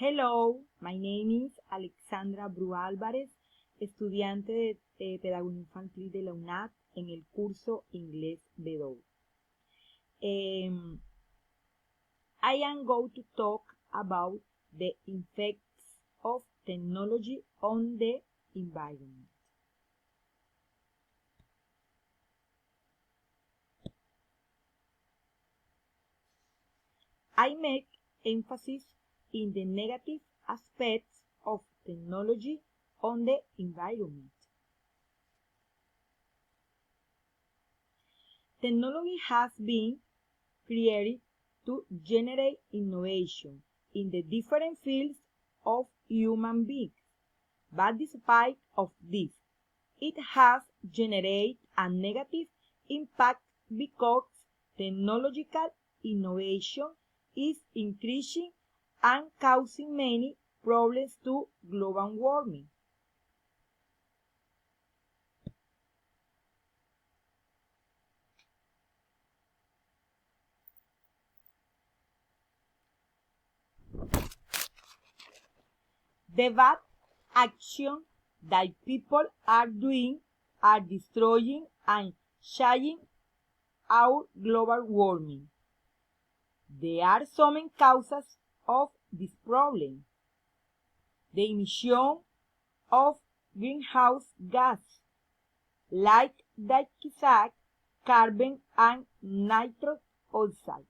Hello, my name is Alexandra Bru Álvarez, estudiante de Pedagogía Infantil de la UNAD en el curso Inglés B2. I am going to talk about the effects of technology on the environment. I make emphasis in the negative aspects of technology on the environment. Technology has been created to generate innovation in the different fields of human beings. But despite of this, it has generated a negative impact because technological innovation is increasing and causing many problems to global warming. The bad action that people are doing are destroying and changing our global warming. There are some causes of this problem. The emission of greenhouse gases like dioxide, carbon and nitrous oxide,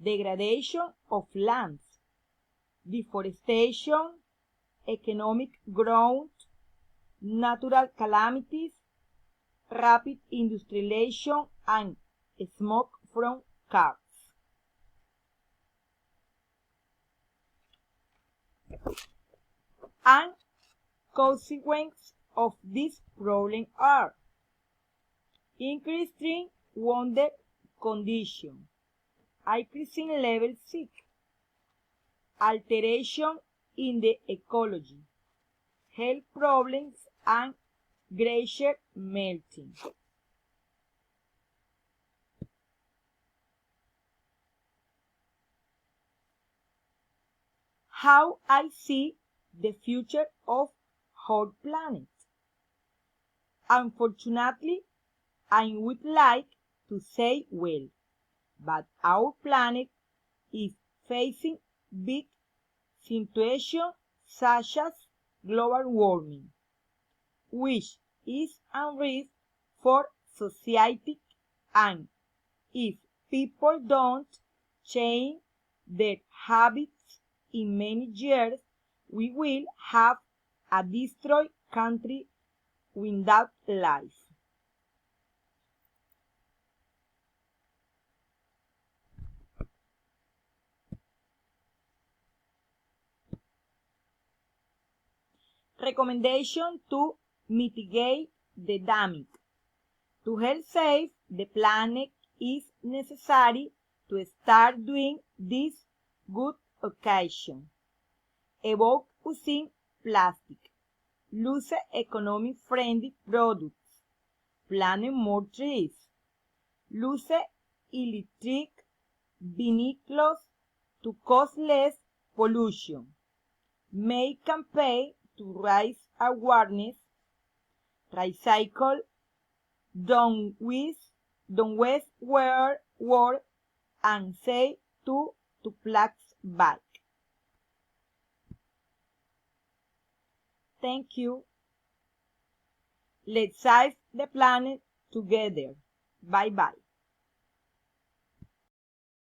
degradation of lands, deforestation, economic growth, natural calamities, rapid industrialization, and smoke from cars. And consequences of this problem are increasing water condition, increasing level 6, alteration in the ecology, health problems, and glacier melting. How I see the future of our planet. Unfortunately, I would like to say well, but our planet is facing big situations such as global warming, which is a risk for society, and if people don't change their habits in many years, we will have a destroyed country without life. Recommendation to mitigate the damage. To help save the planet, is necessary to start doing this good occasion. Avoid using plastic. Use economic-friendly products. Plant more trees. Use electric vehicles to cause less pollution. Make campaign to raise awareness. Recycle. Don't waste word and say to plastic bag. Thank you. Let's save the planet together. Bye bye.